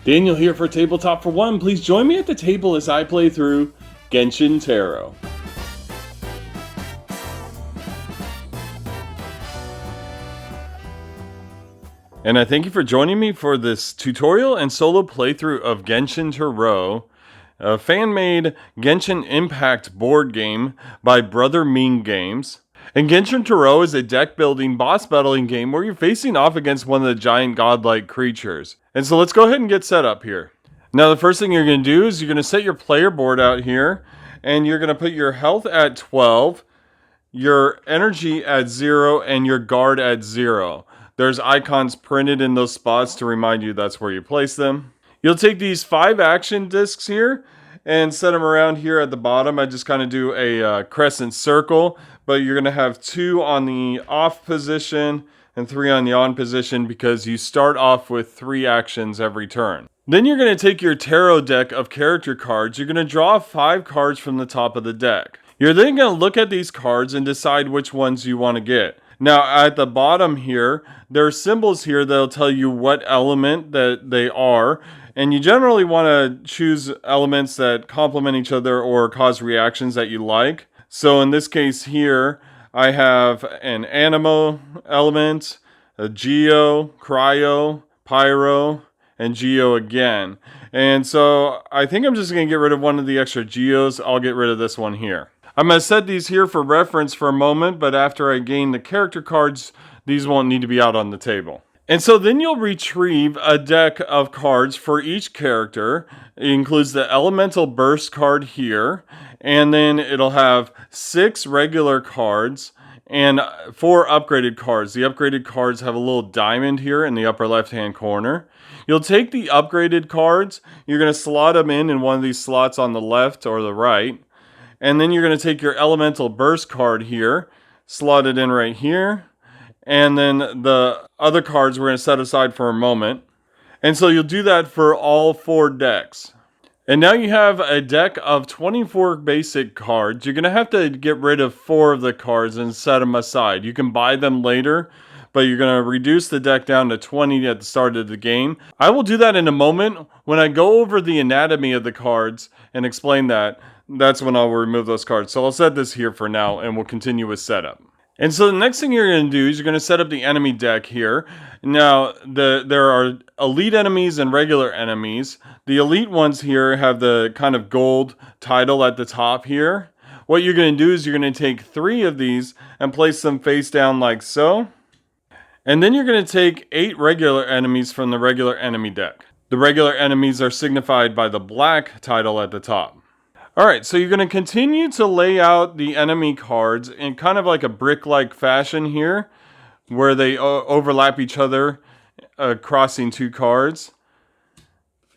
Daniel here for Tabletop for One. Please join me at the table as I play through Genshin Tarot. And I thank you for joining me for this tutorial and solo playthrough of Genshin Tarot, a fan-made Genshin Impact board game by Brother Ming Games. And Genshin Tarot is a deck-building, boss-battling game where you're facing off against one of the giant godlike creatures. And so let's go ahead and get set up here. Now the first thing you're going to do is you're going to set your player board out here, and you're going to put your health at 12, your energy at 0, and your guard at 0. There's icons printed in those spots to remind you that's where you place them. You'll take these 5 action discs here and set them around here at the bottom. I just kind of do a crescent circle, but you're going to have 2 on the off position and 3 on the on position because you start off with 3 actions every turn. Then you're going to take your tarot deck of character cards. You're going to draw 5 cards from the top of the deck. You're then going to look at these cards and decide which ones you want to get. Now at the bottom here, there are symbols here that'll tell you what element that they are. And you generally want to choose elements that complement each other or cause reactions that you like. So in this case here, I have an Animo element, a Geo, Cryo, Pyro, and Geo again. And so I think I'm just going to get rid of one of the extra Geos. I'll get rid of this one here. I'm going to set these here for reference for a moment, but after I gain the character cards, these won't need to be out on the table. And so then you'll retrieve a deck of cards for each character. It includes the Elemental Burst card here, and then it'll have 6 regular cards and 4 upgraded cards. The upgraded cards have a little diamond here in the upper left-hand corner. You'll take the upgraded cards, you're going to slot them in one of these slots on the left or the right, and then you're going to take your Elemental Burst card here, slot it in right here, and then the other cards we're going to set aside for a moment. And so you'll do that for all 4 decks. And now you have a deck of 24 basic cards. You're going to have to get rid of 4 of the cards and set them aside. You can buy them later, but you're going to reduce the deck down to 20 at the start of the game. I will do that in a moment. When I go over the anatomy of the cards and explain that, that's when I'll remove those cards. So I'll set this here for now and we'll continue with setup. And so the next thing you're going to do is you're going to set up the enemy deck here. Now, there are elite enemies and regular enemies. The elite ones here have the kind of gold title at the top here. What you're going to do is you're going to take 3 of these and place them face down like so. And then you're going to take 8 regular enemies from the regular enemy deck. The regular enemies are signified by the black title at the top. Alright, so you're going to continue to lay out the enemy cards in kind of like a brick-like fashion here, where they overlap each other, crossing 2 cards.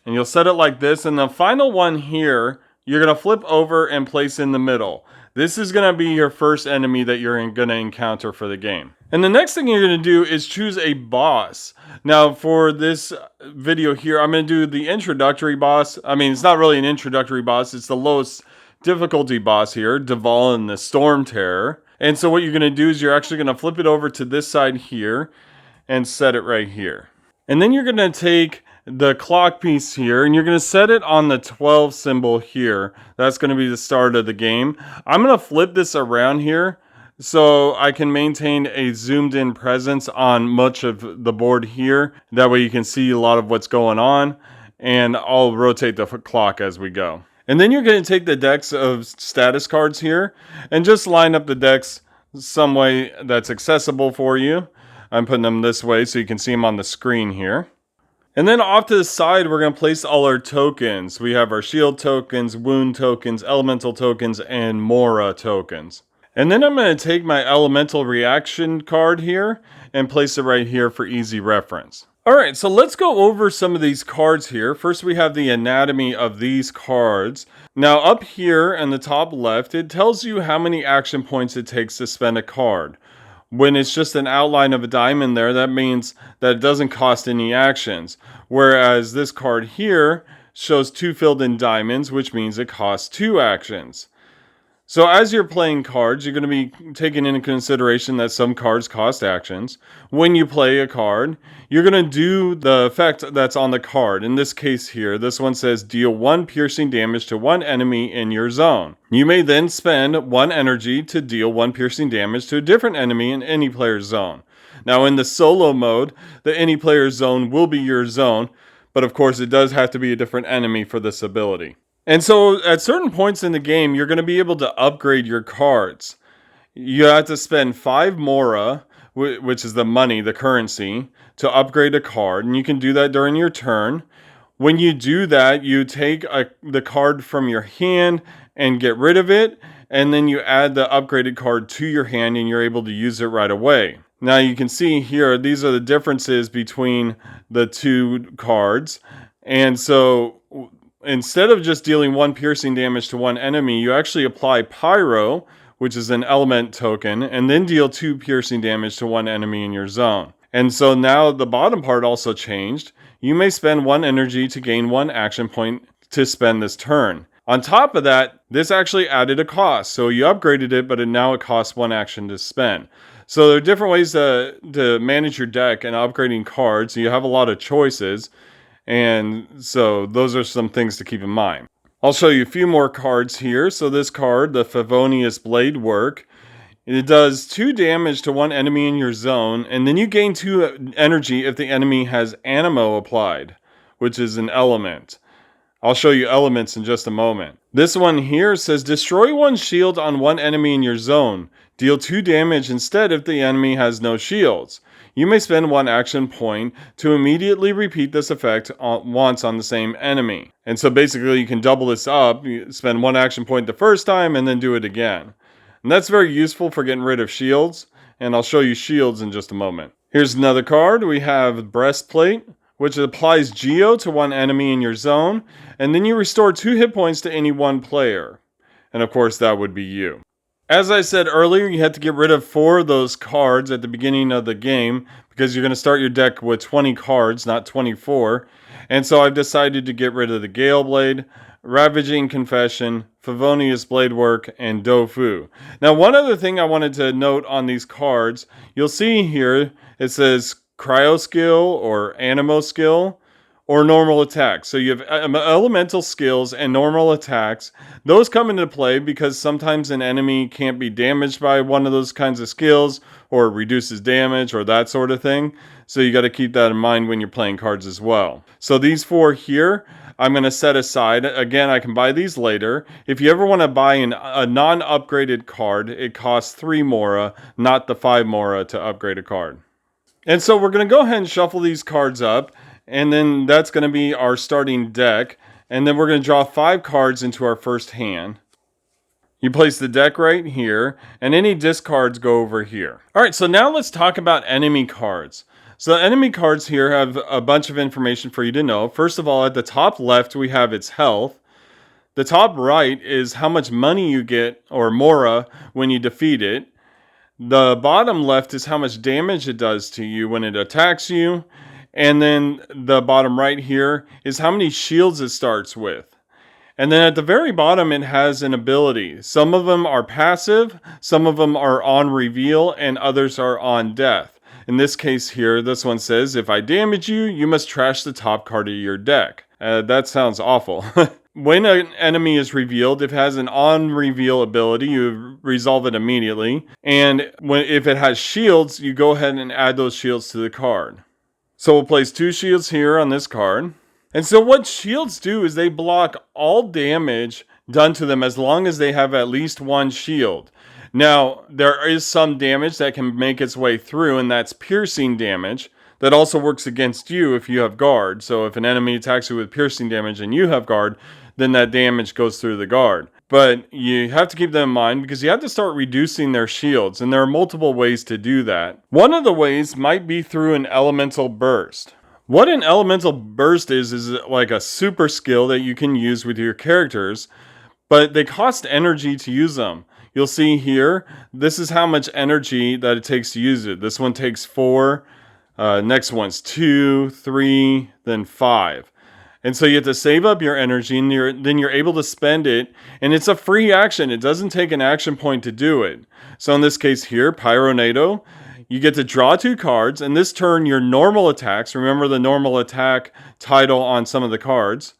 And you'll set it like this, and the final one here, you're going to flip over and place in the middle. This is going to be your first enemy that you're going to encounter for the game. And the next thing you're going to do is choose a boss. Now for this video here, I'm going to do the introductory boss. I mean, it's not really an introductory boss. It's the lowest difficulty boss here, Duvall the Storm Terror. And so what you're going to do is you're actually going to flip it over to this side here and set it right here. And then you're going to take the clock piece here and you're going to set it on the 12 symbol here. That's going to be the start of the game. I'm going to flip this around here so I can maintain a zoomed in presence on much of the board here. That way you can see a lot of what's going on, and I'll rotate the clock as we go. And then you're going to take the decks of status cards here and just line up the decks some way that's accessible for you. I'm putting them this way so you can see them on the screen here. And then off to the side, we're going to place all our tokens. We have our shield tokens, wound tokens, elemental tokens, and Mora tokens. And then I'm going to take my elemental reaction card here and place it right here for easy reference. Alright, so let's go over some of these cards here. First we have the anatomy of these cards. Now up here in the top left, it tells you how many action points it takes to spend a card. When it's just an outline of a diamond there, that means that it doesn't cost any actions. Whereas this card here shows 2 filled in diamonds, which means it costs 2 actions. So as you're playing cards, you're going to be taking into consideration that some cards cost actions. When you play a card, you're going to do the effect that's on the card. In this case here, this one says deal 1 piercing damage to one enemy in your zone. You may then spend 1 energy to deal 1 piercing damage to a different enemy in any player's zone. Now in the solo mode, the any player's zone will be your zone, but of course it does have to be a different enemy for this ability. And so at certain points in the game, you're going to be able to upgrade your cards. You have to spend 5 mora, which is the money, the currency, to upgrade a card. And you can do that during your turn. When you do that, you take the card from your hand and get rid of it. And then you add the upgraded card to your hand and you're able to use it right away. Now you can see here, these are the differences between the two cards. And so instead of just dealing 1 piercing damage to one enemy, you actually apply Pyro, which is an element token, and then deal 2 piercing damage to one enemy in your zone. And so now the bottom part also changed. You may spend 1 energy to gain 1 action point to spend this turn. On top of that, this actually added a cost. So you upgraded it, but now it costs 1 action to spend. So there are different ways to manage your deck and upgrading cards. You have a lot of choices. And so those are some things to keep in mind. I'll show you a few more cards here. So this card, the Favonius Blade Work, it does 2 damage to one enemy in your zone, and then you gain 2 energy if the enemy has Animo applied, which is an element. I'll show you elements in just a moment. This one here says destroy 1 shield on one enemy in your zone. Deal 2 damage instead if the enemy has no shields. You may spend 1 action point to immediately repeat this effect once on the same enemy. And so basically you can double this up. You spend 1 action point the first time and then do it again. And that's very useful for getting rid of shields. And I'll show you shields in just a moment. Here's another card. We have Breastplate, which applies Geo to one enemy in your zone. And then you restore 2 hit points to any one player. And of course that would be you. As I said earlier, you have to get rid of 4 of those cards at the beginning of the game because you're going to start your deck with 20 cards, not 24. And so I've decided to get rid of the Gale Blade, Ravaging Confession, Favonius Bladework, and Dofu. Now, one other thing I wanted to note on these cards, you'll see here it says Cryo Skill or Animo Skill, or normal attacks. So you have elemental skills and normal attacks. Those come into play because sometimes an enemy can't be damaged by one of those kinds of skills or reduces damage or that sort of thing. So you got to keep that in mind when you're playing cards as well. So these 4 here, I'm going to set aside. Again, I can buy these later. If you ever want to buy a non-upgraded card, it costs 3 mora, not the 5 mora to upgrade a card. And so we're going to go ahead and shuffle these cards up. And then that's going to be our starting deck. And then we're going to draw 5 cards into our first hand. You place the deck right here, and any discards go over here. All right, so now let's talk about enemy cards. So the enemy cards here have a bunch of information for you to know. First of all, at the top left, we have its health. The top right is how much money you get, or mora, when you defeat it. The bottom left is how much damage it does to you when it attacks you. And then the bottom right here is how many shields it starts with. And then at the very bottom, it has an ability. Some of them are passive, some of them are on reveal, and others are on death. In this case here, this one says, if I damage you, you must trash the top card of your deck. That sounds awful. When an enemy is revealed, if it has an on-reveal ability, you resolve it immediately. And if it has shields, you go ahead and add those shields to the card. So we'll place 2 shields here on this card. And so what shields do is they block all damage done to them as long as they have at least 1 shield. Now, there is some damage that can make its way through, and that's piercing damage. That also works against you if you have guard. So if an enemy attacks you with piercing damage and you have guard, then that damage goes through the guard. But you have to keep that in mind because you have to start reducing their shields, and there are multiple ways to do that. One of the ways might be through an elemental burst. What an elemental burst is like a super skill that you can use with your characters, but they cost energy to use them. You'll see here, this is how much energy that it takes to use it. This one takes 4, next one's 2, 3, then 5. And so you have to save up your energy, and then you're able to spend it. And it's a free action. It doesn't take an action point to do it. So in this case here, Pyronado, you get to draw 2 cards. And this turn, your normal attacks, remember the normal attack title on some of the cards,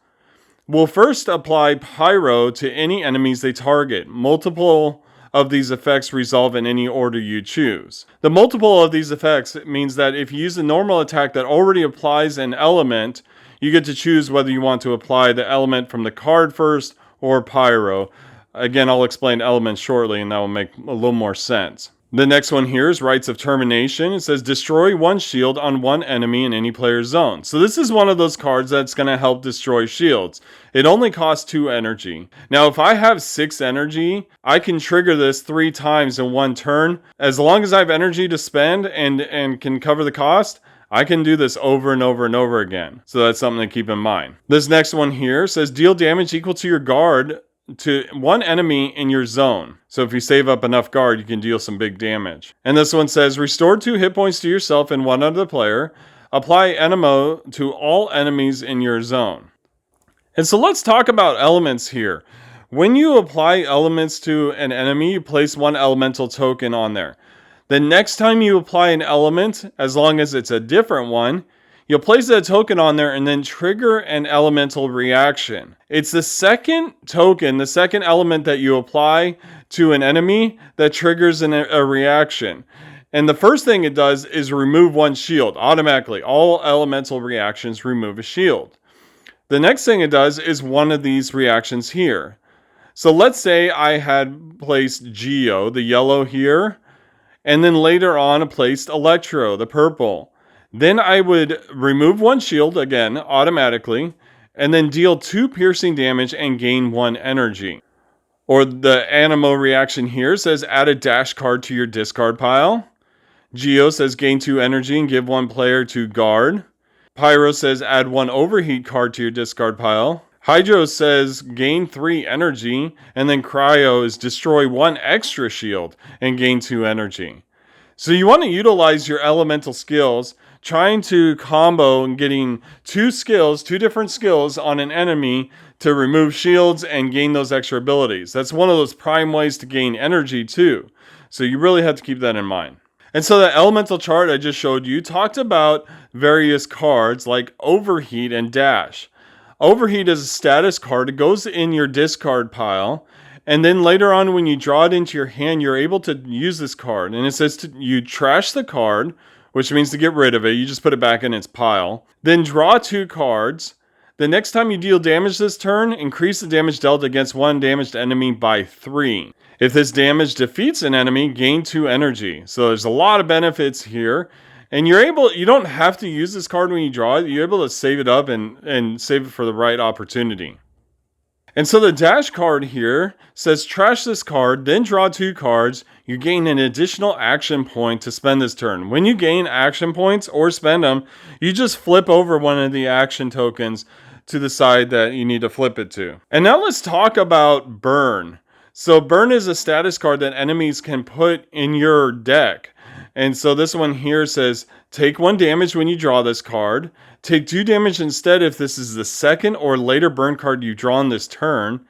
will first apply Pyro to any enemies they target. Multiple of these effects resolve in any order you choose. The multiple of these effects means that if you use a normal attack that already applies an element, you get to choose whether you want to apply the element from the card first or Pyro. Again, I'll explain elements shortly, and that will make a little more sense. The next one here is Rites of Termination. It says destroy 1 shield on 1 enemy in any player's zone. So this is one of those cards that's going to help destroy shields. It only costs 2 energy. Now if I have 6 energy, I can trigger this 3 times in 1 turn. As long as I have energy to spend and can cover the cost, I can do this over and over and over again. So that's something to keep in mind. This next one here says deal damage equal to your guard to 1 enemy in your zone. So if you save up enough guard, you can deal some big damage. And this one says restore 2 hit points to yourself and 1 other player. Apply Enemo to all enemies in your zone. And so let's talk about elements here. When you apply elements to an enemy, you place 1 elemental token on there. The next time you apply an element, as long as it's a different one, you'll place that token on there and then trigger an elemental reaction. It's the second token, the second element that you apply to an enemy that triggers a reaction. And the first thing it does is remove 1 shield automatically. All elemental reactions remove a shield. The next thing it does is one of these reactions here. So let's say I had placed Geo, the yellow here, and then later on placed Electro, the purple. Then I would remove 1 shield again automatically, and then deal 2 piercing damage and gain 1 energy. Or the Anemo reaction here says add a dash card to your discard pile. Geo says gain 2 energy and give 1 player to guard. Pyro says add 1 overheat card to your discard pile. Hydro says gain 3 energy, and then Cryo is destroy 1 extra shield and gain 2 energy. So you want to utilize your elemental skills, trying to combo and getting 2 different skills on an enemy to remove shields and gain those extra abilities. That's one of those prime ways to gain energy too. So you really have to keep that in mind. And so the elemental chart I just showed you talked about various cards like Overheat and Dash. Overheat is a status card. It goes in your discard pile. And then later on when you draw it into your hand, you're able to use this card. And it says you trash the card, which means to get rid of it. You just put it back in its pile. Then draw 2 cards. The next time you deal damage this turn, increase the damage dealt against 1 damaged enemy by 3. If this damage defeats an enemy, gain 2 energy. So there's a lot of benefits here. And you don't have to use this card when you draw it. You're able to save it up and save it for the right opportunity. And so the dash card here says trash this card, then draw 2 cards. You gain an additional action point to spend this turn. When you gain action points or spend them, you just flip over one of the action tokens to the side that you need to flip it to. And now let's talk about Burn. So Burn is a status card that enemies can put in your deck. And so this one here says, take 1 damage when you draw this card. Take 2 damage instead if this is the second or later burn card you draw on this turn.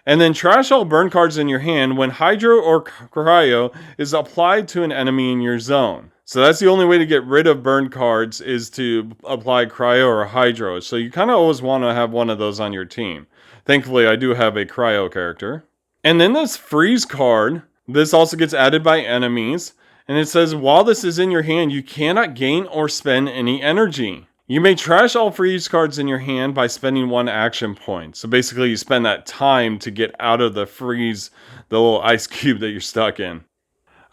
And then trash all burn cards in your hand when Hydro or Cryo is applied to an enemy in your zone. So that's the only way to get rid of burn cards is to apply Cryo or Hydro. So you kind of always want to have one of those on your team. Thankfully, I do have a Cryo character. And then this freeze card, this also gets added by enemies. And it says, while this is in your hand, you cannot gain or spend any energy. You may trash all freeze cards in your hand by spending 1 action point. So basically you spend that time to get out of the freeze, the little ice cube that you're stuck in.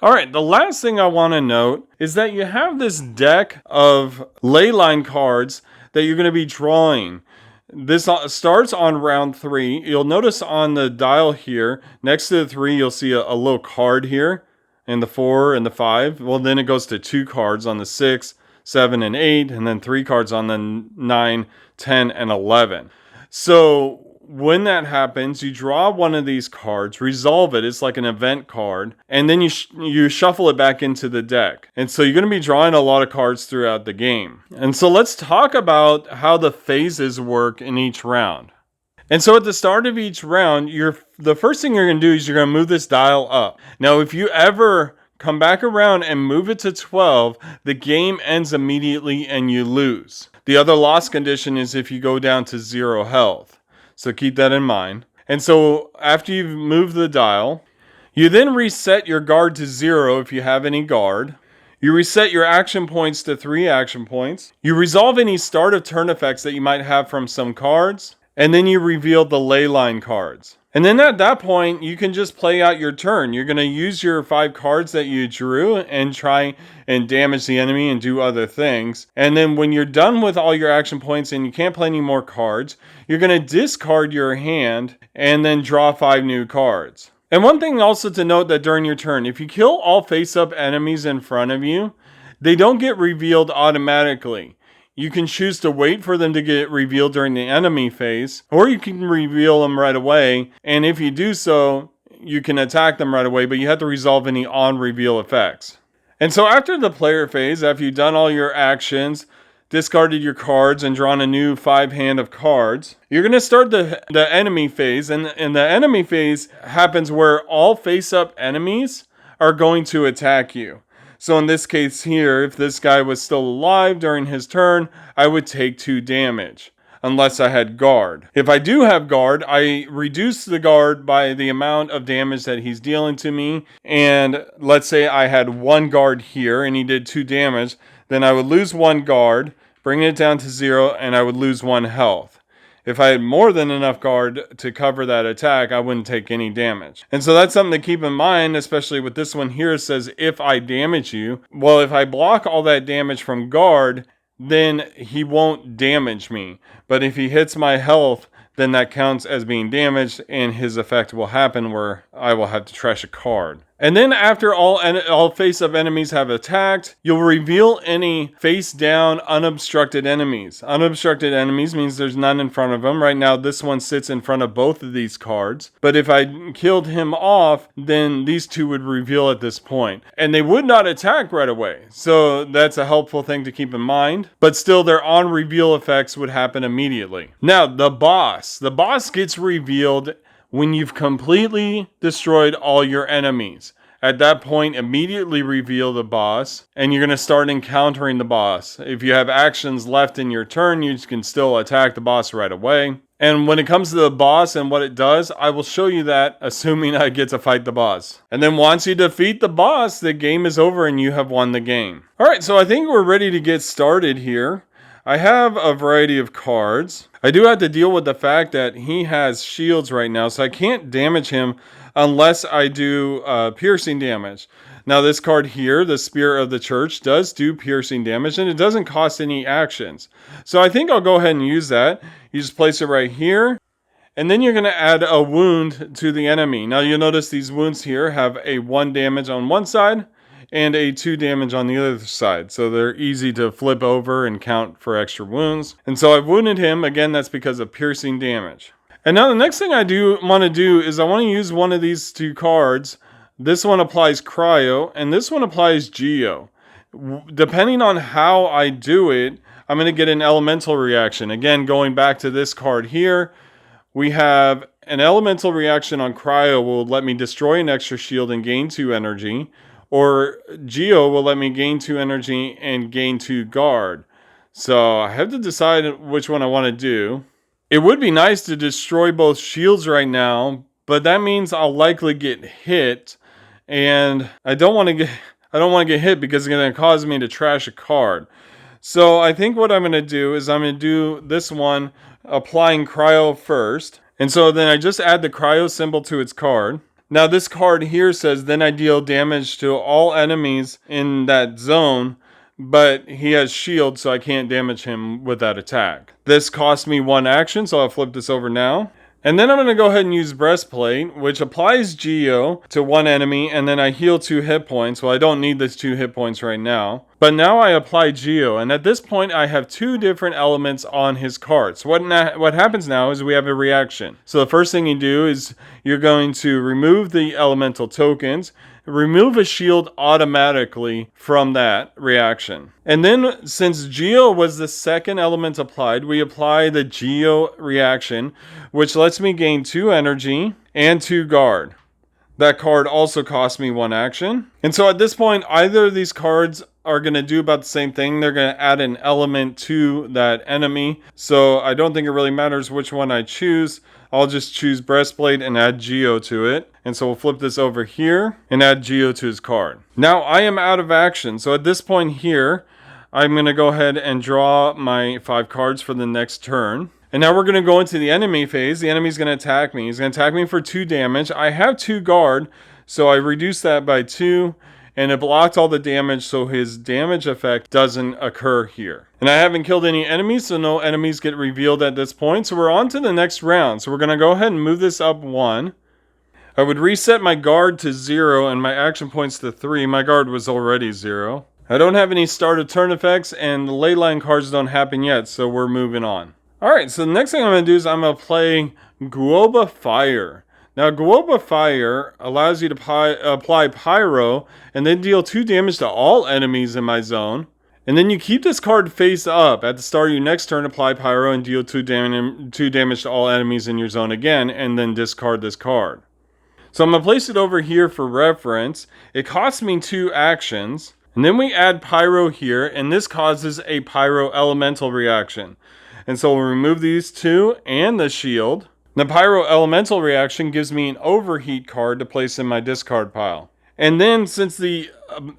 Alright, the last thing I want to note is that you have this deck of Leyline cards that you're going to be drawing. This starts on round 3. You'll notice on the dial here, next to the 3, you'll see a little card here. And the 4 and the 5. Well, then it goes to 2 cards on the 6, 7, and 8, and then 3 cards on the 9, 10, and 11. So when that happens, you draw one of these cards, resolve it. It's like an event card. And then you shuffle it back into the deck. And so you're going to be drawing a lot of cards throughout the game. And so let's talk about how the phases work in each round. And so at the start of each round, the first thing you're going to do is you're going to move this dial up. Now, if you ever come back around and move it to 12, the game ends immediately and you lose. The other loss condition is if you go down to 0 health. So keep that in mind. And so after you've moved the dial, you then reset your guard to 0 if you have any guard. You reset your action points to 3 action points. You resolve any start of turn effects that you might have from some cards. And then you reveal the Leyline cards. And then at that point, you can just play out your turn. You're going to use your 5 cards that you drew and try and damage the enemy and do other things. And then when you're done with all your action points and you can't play any more cards, you're going to discard your hand and then draw 5 new cards. And one thing also to note that during your turn, if you kill all face-up enemies in front of you, they don't get revealed automatically. You can choose to wait for them to get revealed during the enemy phase, or you can reveal them right away. And if you do so, you can attack them right away, but you have to resolve any on-reveal effects. And so after the player phase, after you've done all your actions, discarded your cards, and drawn a new 5 hand of cards, you're going to start the enemy phase. And the enemy phase happens where all face-up enemies are going to attack you. So in this case here, if this guy was still alive during his turn, I would take 2 damage, unless I had guard. If I do have guard, I reduce the guard by the amount of damage that he's dealing to me. And let's say I had 1 guard here and he did 2 damage, then I would lose 1 guard, bring it down to 0, and I would lose 1 health. If I had more than enough guard to cover that attack, I wouldn't take any damage. And so that's something to keep in mind, especially with this one here. It says, if I damage you. Well, if I block all that damage from guard, then he won't damage me. But if he hits my health, then that counts as being damaged, and his effect will happen where I will have to trash a card. And then after all face-up enemies have attacked, you'll reveal any face-down unobstructed enemies. Unobstructed enemies means there's none in front of them. Right now, this one sits in front of both of these cards. But if I killed him off, then these 2 would reveal at this point. And they would not attack right away. So that's a helpful thing to keep in mind. But still, their on-reveal effects would happen immediately. Now, the boss. The boss gets revealed when you've completely destroyed all your enemies. At that point, immediately reveal the boss, and you're going to start encountering the boss. If you have actions left in your turn, you can still attack the boss right away. And when it comes to the boss and what it does, I will show you that, assuming I get to fight the boss. And then once you defeat the boss, the game is over and you have won the game. Alright, so I think we're ready to get started here. I have a variety of cards. I do have to deal with the fact that he has shields right now, so I can't damage him unless I do piercing damage. Now this card here, the Spear of the Church, does do piercing damage, and it doesn't cost any actions. So I think I'll go ahead and use that. You just place it right here, and then you're going to add a wound to the enemy. Now you'll notice these wounds here have a 1 damage on one side, and a 2 damage on the other side. So they're easy to flip over and count for extra wounds. And so I've wounded him. Again, that's because of piercing damage. And now the next thing I want to do is I want to use one of these 2 cards. This one applies Cryo, and this one applies Geo. Depending on how I do it, I'm going to get an elemental reaction. Again, going back to this card here, we have an elemental reaction on Cryo will let me destroy an extra shield and gain 2 energy. Or Geo will let me gain 2 energy and gain 2 guard. So I have to decide which one I want to do. It would be nice to destroy both shields right now, but that means I'll likely get hit, and I don't want to get hit because it's going to cause me to trash a card. So I think what I'm going to do is I'm going to do this one applying Cryo first. And so then I just add the Cryo symbol to its card. Now this card here says, then I deal damage to all enemies in that zone, but he has shield, so I can't damage him with that attack. This cost me 1 action, so I'll flip this over now. And then I'm going to go ahead and use Breastplate, which applies Geo to one enemy, and then I heal 2 hit points. Well, I don't need those 2 hit points right now. But now I apply Geo, and at this point I have 2 different elements on his card. So what happens now is we have a reaction. So the first thing you do is you're going to remove the elemental tokens, remove a shield automatically from that reaction. And then since Geo was the second element applied, we apply the Geo reaction, which lets me gain 2 energy and 2 guard. That card also cost me 1 action. And so at this point, either of these cards are going to do about the same thing. They're going to add an element to that enemy. So I don't think it really matters which one I choose. I'll just choose Breastplate and add Geo to it. And so we'll flip this over here and add Geo to his card. Now I am out of action. So at this point here, I'm going to go ahead and draw my 5 cards for the next turn. And now we're going to go into the enemy phase. The enemy's going to attack me. He's going to attack me for 2 damage. I have 2 guard, so I reduced that by 2. And it blocked all the damage, so his damage effect doesn't occur here. And I haven't killed any enemies, so no enemies get revealed at this point. So we're on to the next round. So we're going to go ahead and move this up 1. I would reset my guard to 0 and my action points to 3. My guard was already 0. I don't have any start of turn effects, and the Leyline cards don't happen yet, so we're moving on. Alright, so the next thing I'm going to do is I'm going to play Guoba Fire. Now, Guoba Fire allows you to apply Pyro and then deal 2 damage to all enemies in my zone. And then you keep this card face up. At the start of your next turn, apply Pyro and deal 2 damage to all enemies in your zone again, and then discard this card. So I'm going to place it over here for reference. It costs me 2 actions. And then we add Pyro here, and this causes a Pyro Elemental reaction. And so we'll remove these 2 and the shield. The Pyro Elemental reaction gives me an Overheat card to place in my discard pile. And then since the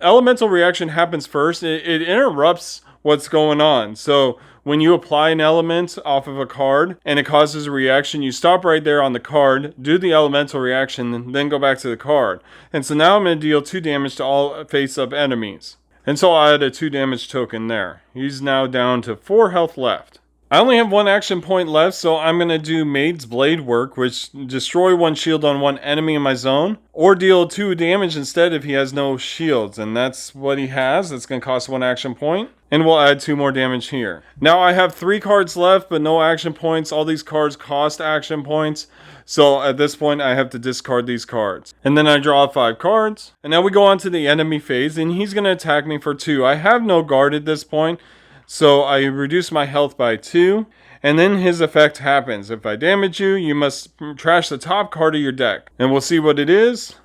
Elemental reaction happens first, it interrupts what's going on. So when you apply an element off of a card and it causes a reaction, you stop right there on the card, do the Elemental reaction, and then go back to the card. And so now I'm going to deal 2 damage to all face-up enemies. And so I'll add a 2 damage token there. He's now down to 4 health left. I only have 1 action point left, so I'm going to do Maid's Blade Work, which destroy 1 shield on 1 enemy in my zone, or deal 2 damage instead if he has no shields, and that's what he has. That's going to cost 1 action point, and we'll add 2 more damage here. Now I have 3 cards left, but no action points. All these cards cost action points, so at this point I have to discard these cards. And then I draw 5 cards, and now we go on to the enemy phase, and he's going to attack me for 2. I have no guard at this point, so I reduce my health by 2, and then his effect happens. If I damage you, you must trash the top card of your deck. And we'll see what it is.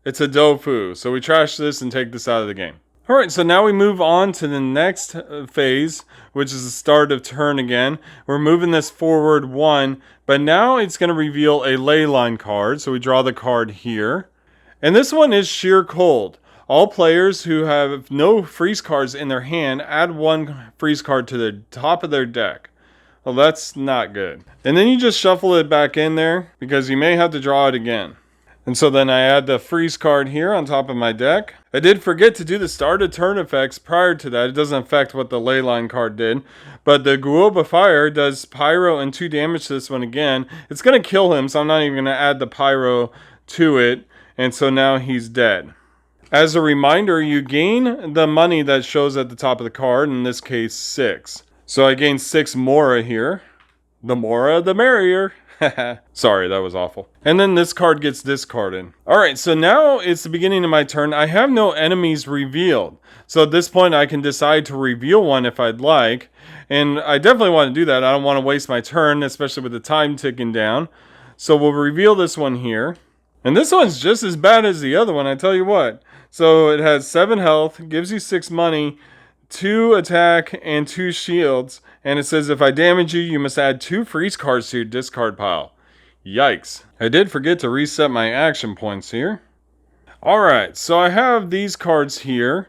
It's a Dofu. So we trash this and take this out of the game. Alright, so now we move on to the next phase, which is the start of turn again. We're moving this forward 1, but now it's going to reveal a Leyline card. So we draw the card here. And this one is Sheer Cold. All players who have no freeze cards in their hand add 1 freeze card to the top of their deck. Well, that's not good. And then you just shuffle it back in there because you may have to draw it again. And so then I add the freeze card here on top of my deck. I did forget to do the start of turn effects prior to that. It doesn't affect what the Leyline card did. But the Guoba Fire does Pyro and 2 damage to this one again. It's going to kill him, so I'm not even going to add the Pyro to it. And so now he's dead. As a reminder, you gain the money that shows at the top of the card, in this case 6. So I gain 6 Mora here. The Mora, the merrier. Sorry, that was awful. And then this card gets discarded. Alright, so now it's the beginning of my turn. I have no enemies revealed. So at this point I can decide to reveal one if I'd like. And I definitely want to do that. I don't want to waste my turn, especially with the time ticking down. So we'll reveal this one here. And this one's just as bad as the other one, I tell you what. So it has 7 health, gives you 6 money, 2 attack, and 2 shields. And it says if I damage you, you must add 2 freeze cards to your discard pile. Yikes. I did forget to reset my action points here. Alright, so I have these cards here.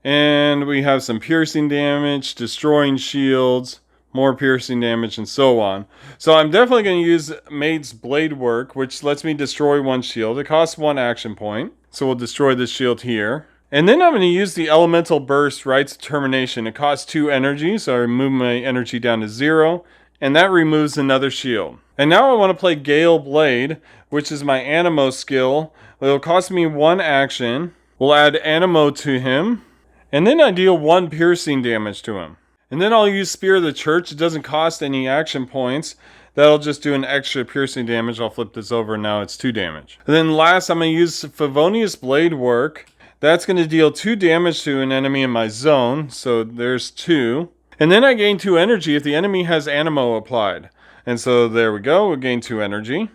And we have some piercing damage, destroying shields, more piercing damage, and so on. So I'm definitely going to use Maid's Blade Work, which lets me destroy 1 shield. It costs 1 action point. So we'll destroy this shield here. And then I'm going to use the Elemental Burst Rites of Termination. It costs 2 energy, so I remove my energy down to 0. and that removes another shield. And now I want to play Gale Blade, which is my Animo skill. It'll cost me 1 action. We'll add Animo to him, and then I deal 1 piercing damage to him. And then I'll use Spear of the Church. It doesn't cost any action points. That'll just do an extra piercing damage. I'll flip this over, now it's 2 damage. And then last, I'm going to use Favonius Blade Work. That's going to deal 2 damage to an enemy in my zone, so there's 2. And then I gain 2 energy if the enemy has Animo applied. And so there we go, we'll gain 2 energy.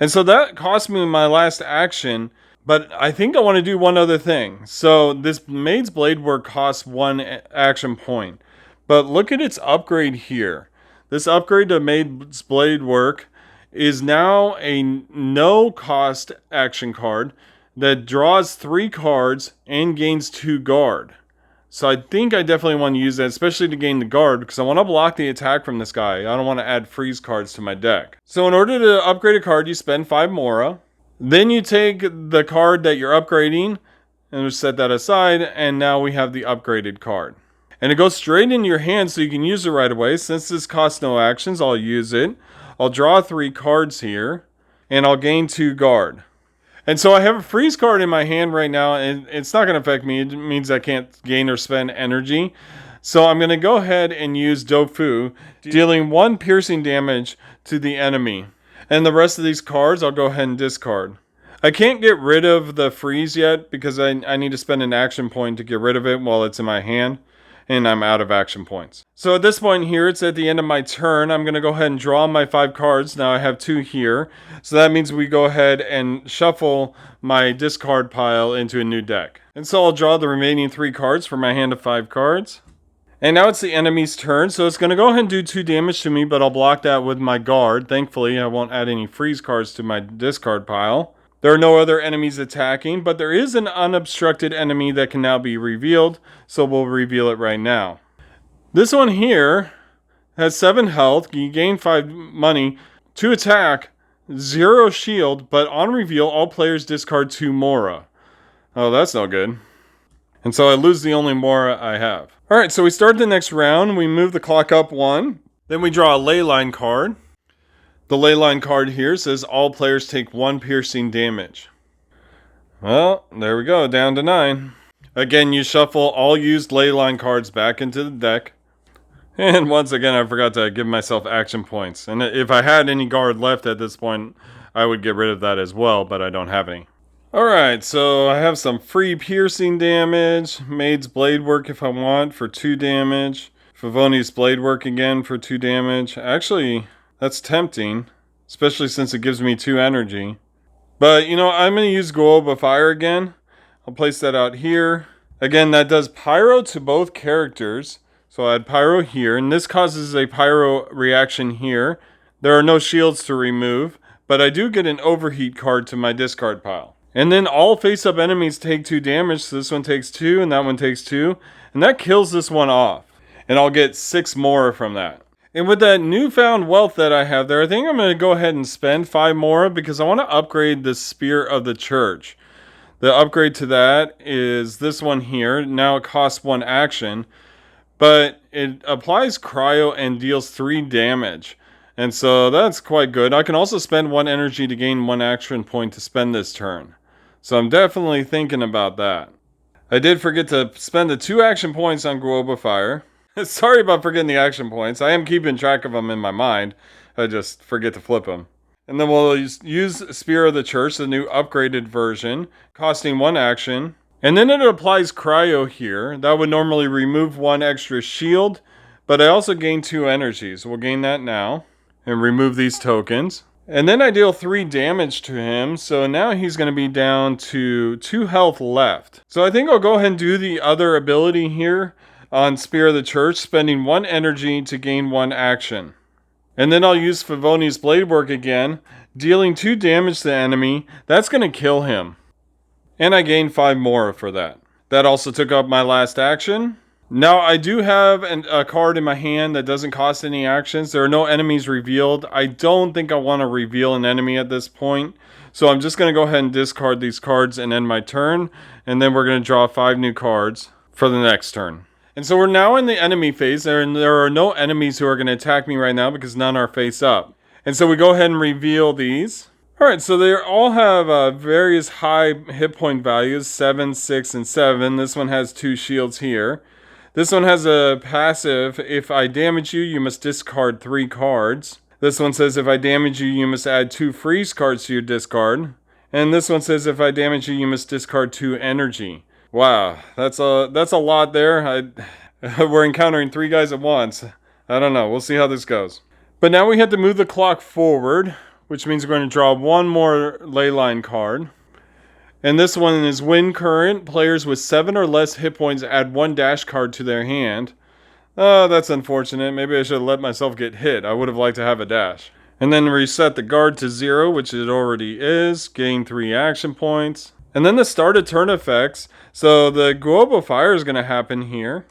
And so that cost me my last action, but I think I want to do one other thing. So this Maid's Blade Work costs 1 action point. But look at its upgrade here. This upgrade to Maid's Blade Work is now a no-cost action card that draws 3 cards and gains 2 guard. So I think I definitely want to use that, especially to gain the guard, because I want to block the attack from this guy. I don't want to add freeze cards to my deck. So in order to upgrade a card, you spend 5 Mora. Then you take the card that you're upgrading, and just set that aside, and now we have the upgraded card. And it goes straight into your hand, so you can use it right away. Since this costs no actions, I'll use it. I'll draw 3 cards here, and I'll gain 2 guard. And so I have a freeze card in my hand right now, and it's not going to affect me. It means I can't gain or spend energy. So I'm going to go ahead and use Dofu, dealing 1 piercing damage to the enemy. And the rest of these cards, I'll go ahead and discard. I can't get rid of the freeze yet, because I need to spend an action point to get rid of it while it's in my hand. And I'm out of action points. So at this point here, it's at the end of my turn. I'm going to go ahead and draw my 5 cards. Now I have 2 here. So that means we go ahead and shuffle my discard pile into a new deck. And so I'll draw the remaining 3 cards for my hand of 5 cards. And now it's the enemy's turn. So it's going to go ahead and do 2 damage to me, but I'll block that with my guard. Thankfully, I won't add any freeze cards to my discard pile. There are no other enemies attacking, but there is an unobstructed enemy that can now be revealed, so we'll reveal it right now. This one here has 7 health, you gain 5 money, 2 attack, 0 shield, but on reveal, all players discard 2 Mora. Oh, that's no good. And so I lose the only Mora I have. Alright, so we start the next round, we move the clock up 1, then we draw a Leyline card. The Leyline card here says all players take 1 piercing damage. Well, there we go, down to 9. Again, you shuffle all used Leyline cards back into the deck. And once again, I forgot to give myself action points. And if I had any guard left at this point, I would get rid of that as well, but I don't have any. Alright, so I have some free piercing damage. Maid's Blade Work if I want for 2 damage. Favonius Blade Work again for 2 damage. Actually, that's tempting, especially since it gives me 2 energy. But, you know, I'm going to use Guoba Fire again. I'll place that out here. Again, that does Pyro to both characters. So I'll add Pyro here, and this causes a Pyro reaction here. There are no shields to remove, but I do get an Overheat card to my discard pile. And then all face-up enemies take 2 damage, so this one takes 2, and that one takes 2. And that kills this one off. And I'll get 6 more from that. And with that newfound wealth that I have there, I think I'm going to go ahead and spend 5 more because I want to upgrade the Spear of the Church. The upgrade to that is this one here. Now it costs 1 action, but it applies cryo and deals 3 damage. And so that's quite good. I can also spend 1 energy to gain 1 action point to spend this turn. So I'm definitely thinking about that. I did forget to spend the 2 action points on Guoba Fire. Sorry about forgetting the action points. I am keeping track of them in my mind. I just forget to flip them. And then we'll use Spear of the Church, the new upgraded version, costing 1 action. And then it applies Cryo here. That would normally remove 1 extra shield, but I also gain 2 energy. So we'll gain that now and remove these tokens. And then I deal 3 damage to him, so now he's going to be down to 2 health left. So I think I'll go ahead and do the other ability here on Spear of the Church, spending 1 energy to gain 1 action. And then I'll use Favonius Blade Work again, dealing 2 damage to the enemy. That's going to kill him. And I gain 5 more for that. That also took up my last action. Now I do have a card in my hand that doesn't cost any actions. There are no enemies revealed. I don't think I want to reveal an enemy at this point. So I'm just going to go ahead and discard these cards and end my turn. And then we're going to draw 5 new cards for the next turn. And so we're now in the enemy phase, and there are no enemies who are going to attack me right now because none are face up. And so we go ahead and reveal these. Alright, so they all have various high hit point values, 7, 6, and 7. This one has 2 shields here. This one has a passive, if I damage you, you must discard 3 cards. This one says if I damage you, you must add 2 freeze cards to your discard. And this one says if I damage you, you must discard 2 energy. Wow, that's a lot there. We're encountering 3 guys at once. I don't know, we'll see how this goes. But now we have to move the clock forward, which means we're going to draw one more Leyline card. And this one is Wind Current. Players with 7 or less hit points add 1 dash card to their hand. Oh, that's unfortunate. Maybe I should have let myself get hit. I would have liked to have a dash. And then reset the guard to 0, which it already is. Gain 3 action points. And then the start of turn effects. So the Globe of Fire is going to happen here.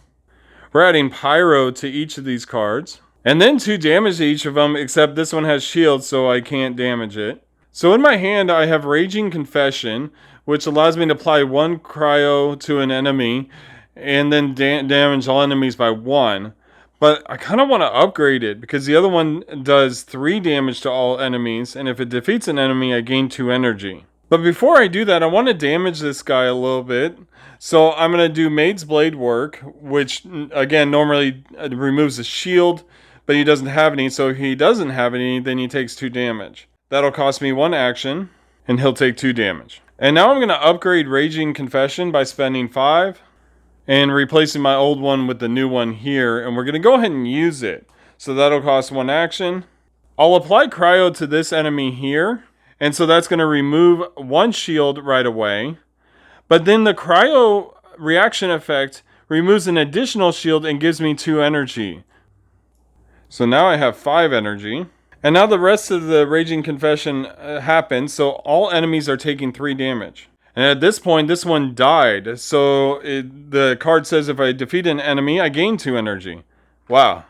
We're adding Pyro to each of these cards. And then 2 damage to each of them, except this one has shield, so I can't damage it. So in my hand, I have Raging Confession, which allows me to apply 1 cryo to an enemy, and then damage all enemies by 1. But I kind of want to upgrade it, because the other one does 3 damage to all enemies, and if it defeats an enemy, I gain 2 energy. But before I do that, I want to damage this guy a little bit. So I'm going to do Maid's Blade Work, which, again, normally removes a shield, but he doesn't have any, so if he doesn't have any, then he takes 2 damage. That'll cost me 1 action, and he'll take 2 damage. And now I'm going to upgrade Raging Confession by spending 5, and replacing my old one with the new one here, and we're going to go ahead and use it. So that'll cost 1 action. I'll apply Cryo to this enemy here, and so that's going to remove 1 shield right away. But then the Cryo reaction effect removes an additional shield and gives me 2 energy. So now I have 5 energy. And now the rest of the Raging Confession happens, so all enemies are taking 3 damage. And at this point, this one died. So the card says if I defeat an enemy, I gain 2 energy. Wow.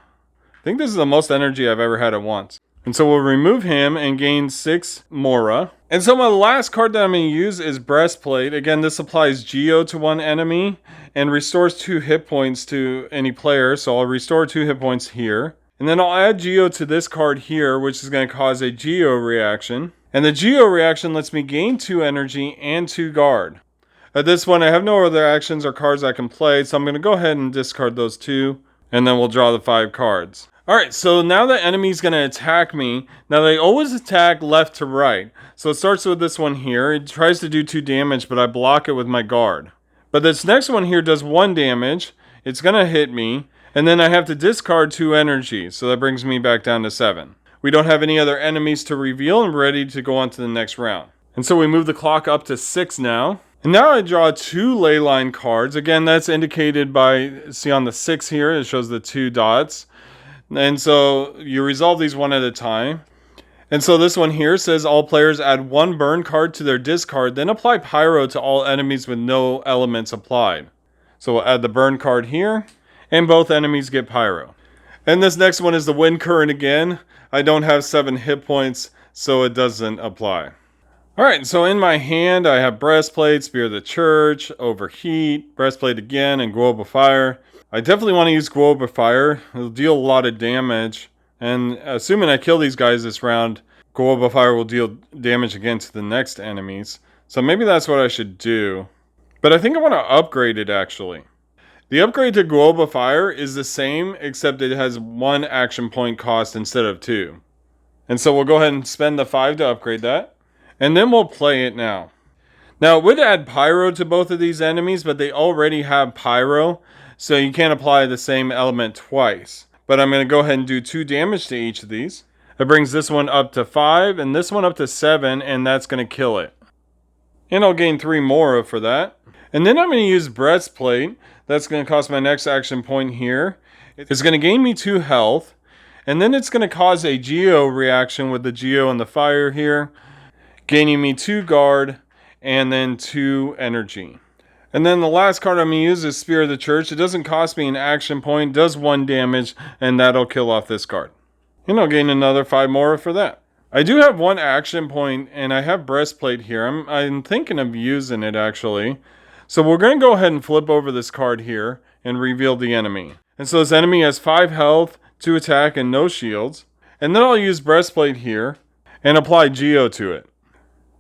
I think this is the most energy I've ever had at once. And so we'll remove him and gain 6 Mora. And so my last card that I'm going to use is Breastplate. Again, this applies Geo to 1 enemy and restores 2 hit points to any player. So I'll restore 2 hit points here. And then I'll add Geo to this card here, which is going to cause a Geo reaction. And the Geo reaction lets me gain 2 energy and 2 guard. At this point, I have no other actions or cards I can play, so I'm going to go ahead and discard those 2. And then we'll draw the 5 cards. Alright, so now the enemy's going to attack me. Now they always attack left to right. So it starts with this one here. It tries to do 2 damage, but I block it with my guard. But this next one here does 1 damage. It's going to hit me. And then I have to discard 2 energy, so that brings me back down to 7. We don't have any other enemies to reveal and we're ready to go on to the next round. And so we move the clock up to 6 now. And now I draw 2 Leyline cards. Again, that's indicated by, see on the 6 here, it shows the 2 dots. And so you resolve these one at a time. And so this one here says all players add 1 burn card to their discard, then apply Pyro to all enemies with no elements applied. So we'll add the burn card here. And both enemies get Pyro. And this next one is the Wind Current again. I don't have 7 hit points, so it doesn't apply. Alright, so in my hand I have Breastplate, Spear of the Church, Overheat, Breastplate again, and Globe of Fire. I definitely want to use Globe of Fire. It'll deal a lot of damage. And assuming I kill these guys this round, Globe of Fire will deal damage again to the next enemies. So maybe that's what I should do. But I think I want to upgrade it actually. The upgrade to Globe of Fire is the same, except it has 1 action point cost instead of 2. And so we'll go ahead and spend the 5 to upgrade that. And then we'll play it now. Now it would add Pyro to both of these enemies, but they already have Pyro, so you can't apply the same element twice. But I'm going to go ahead and do 2 damage to each of these. That brings this one up to 5, and this one up to 7, and that's going to kill it. And I'll gain 3 Mora for that. And then I'm going to use Breastplate. That's going to cost my next action point here. It's going to gain me 2 health. And then it's going to cause a Geo reaction with the Geo and the fire here. Gaining me 2 guard and then 2 energy. And then the last card I'm going to use is Spear of the Church. It doesn't cost me an action point. Does 1 damage. And that'll kill off this card. And I'll gain another 5 more for that. I do have 1 action point and I have Breastplate here. I'm thinking of using it actually. So we're going to go ahead and flip over this card here and reveal the enemy. And so this enemy has 5 health, 2 attack, and no shields. And then I'll use Breastplate here and apply Geo to it.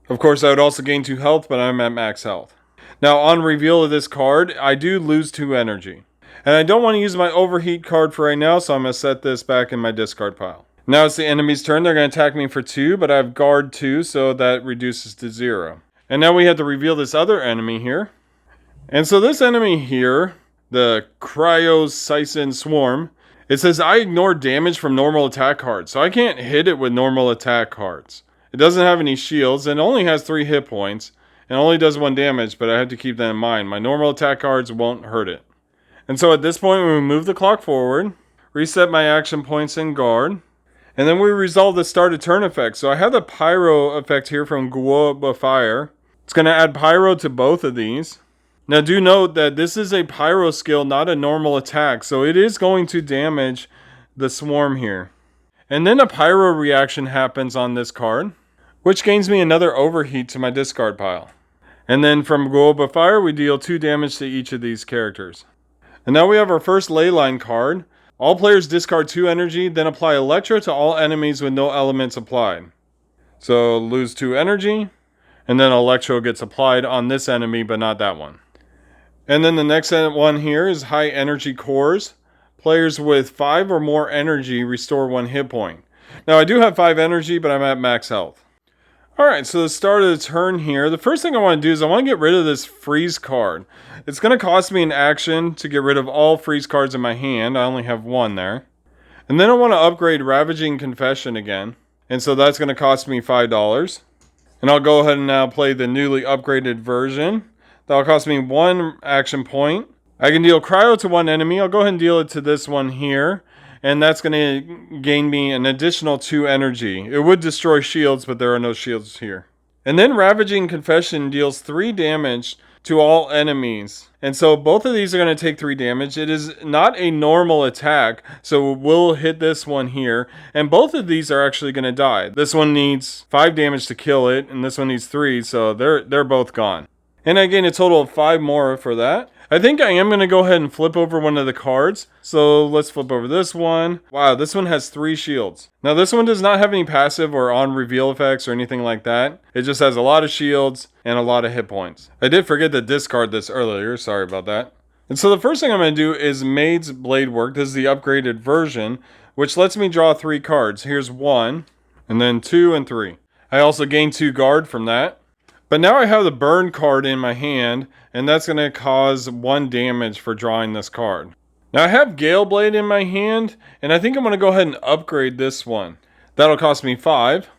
Of course, I would also gain 2 health, but I'm at max health. Now, on reveal of this card, I do lose 2 energy. And I don't want to use my Overheat card for right now, so I'm going to set this back in my discard pile. Now it's the enemy's turn. They're going to attack me for 2, but I have guard 2, so that reduces to 0. And now we have to reveal this other enemy here. And so this enemy here, the Cryocycin Swarm, it says I ignore damage from normal attack cards, so I can't hit it with normal attack cards. It doesn't have any shields, and only has 3 hit points, and only does 1 damage, but I have to keep that in mind. My normal attack cards won't hurt it. And so at this point, we move the clock forward, reset my action points in guard, and then we resolve the start of turn effect. So I have the Pyro effect here from Guoba Fire. It's going to add Pyro to both of these. Now do note that this is a Pyro skill, not a normal attack, so it is going to damage the swarm here. And then a Pyro reaction happens on this card, which gains me another Overheat to my discard pile. And then from Guoba Fire, we deal 2 damage to each of these characters. And now we have our first Leyline card. All players discard 2 energy, then apply Electro to all enemies with no elements applied. So lose 2 energy, and then Electro gets applied on this enemy, but not that one. And then the next one here is High Energy Cores. Players with 5 or more energy restore 1 hit point. Now I do have 5 energy, but I'm at max health. Alright, so the start of the turn here, the first thing I want to do is I want to get rid of this freeze card. It's going to cost me an action to get rid of all freeze cards in my hand. I only have 1 there. And then I want to upgrade Ravaging Confession again. And so that's going to cost me $5. And I'll go ahead and now play the newly upgraded version. That'll cost me 1 action point. I can deal Cryo to 1 enemy. I'll go ahead and deal it to this one here. And that's going to gain me an additional 2 energy. It would destroy shields, but there are no shields here. And then Ravaging Confession deals 3 damage to all enemies. And so both of these are going to take 3 damage. It is not a normal attack, so we'll hit this one here. And both of these are actually going to die. This one needs 5 damage to kill it, and this one needs 3, so they're both gone. And I gain a total of 5 more for that. I think I am going to go ahead and flip over one of the cards. So let's flip over this one. Wow, this one has 3 shields. Now this one does not have any passive or on reveal effects or anything like that. It just has a lot of shields and a lot of hit points. I did forget to discard this earlier. Sorry about that. And so the first thing I'm going to do is Maid's Blade Work. This is the upgraded version, which lets me draw 3 cards. Here's 1, and then 2 and 3. I also gain 2 guard from that. But now I have the burn card in my hand, and that's going to cause 1 damage for drawing this card. Now I have Gale Blade in my hand, and I think I'm going to go ahead and upgrade this one. That'll cost me 5.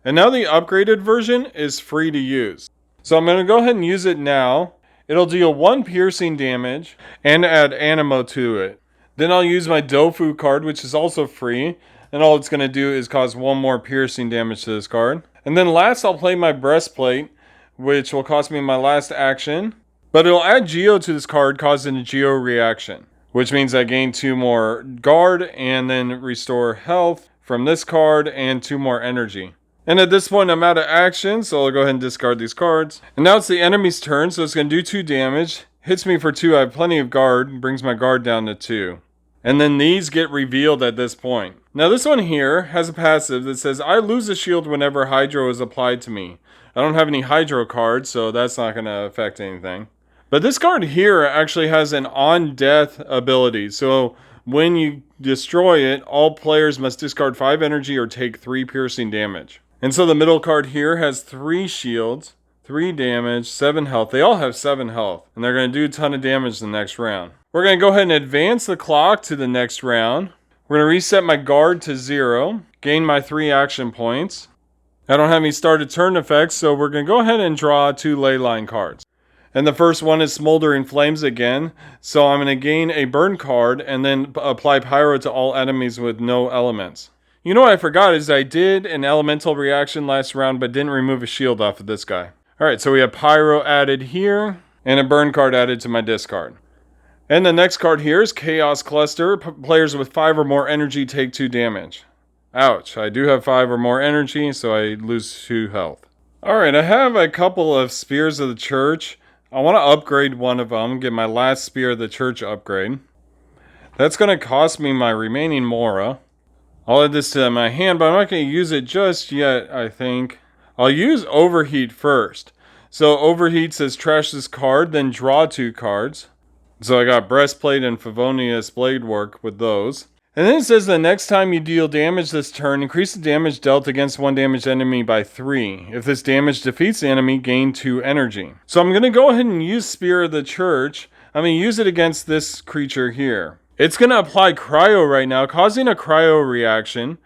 And now the upgraded version is free to use. So I'm going to go ahead and use it now. It'll deal 1 piercing damage and add Animo to it. Then I'll use my Dofu card, which is also free, and all it's going to do is cause 1 more piercing damage to this card. And then last, I'll play my Breastplate, which will cost me my last action. But it'll add Geo to this card, causing a Geo reaction. Which means I gain 2 more guard, and then restore health from this card, and 2 more energy. And at this point, I'm out of action, so I'll go ahead and discard these cards. And now it's the enemy's turn, so it's going to do 2 damage. Hits me for 2, I have plenty of guard, brings my guard down to 2. And then these get revealed at this point. Now this one here has a passive that says, I lose a shield whenever Hydro is applied to me. I don't have any Hydro cards, so that's not going to affect anything. But this card here actually has an on-death ability. So when you destroy it, all players must discard 5 energy or take 3 piercing damage. And so the middle card here has 3 shields, 3 damage, 7 health. They all have 7 health, and they're going to do a ton of damage the next round. We're going to go ahead and advance the clock to the next round. We're going to reset my guard to 0, gain my 3 action points. I don't have any started turn effects, so we're going to go ahead and draw 2 Leyline cards. And the first one is Smoldering Flames again, so I'm going to gain a burn card and then apply Pyro to all enemies with no elements. You know what I forgot is I did an elemental reaction last round, but didn't remove a shield off of this guy. Alright, so we have Pyro added here, and a burn card added to my discard. And the next card here is Chaos Cluster. Players with 5 or more energy take 2 damage. Ouch, I do have 5 or more energy, so I lose 2 health. Alright, I have a couple of Spears of the Church. I want to upgrade one of them, get my last Spear of the Church upgrade. That's going to cost me my remaining Mora. I'll add this to my hand, but I'm not going to use it just yet, I think. I'll use Overheat first. So Overheat says trash this card, then draw 2 cards. So I got Breastplate and Favonius Bladework with those. And then it says the next time you deal damage this turn, increase the damage dealt against one damaged enemy by 3. If this damage defeats the enemy, gain 2 energy. So I'm going to go ahead and use Spear of the Church. I'm going to use it against this creature here. It's going to apply Cryo right now, causing a Cryo reaction.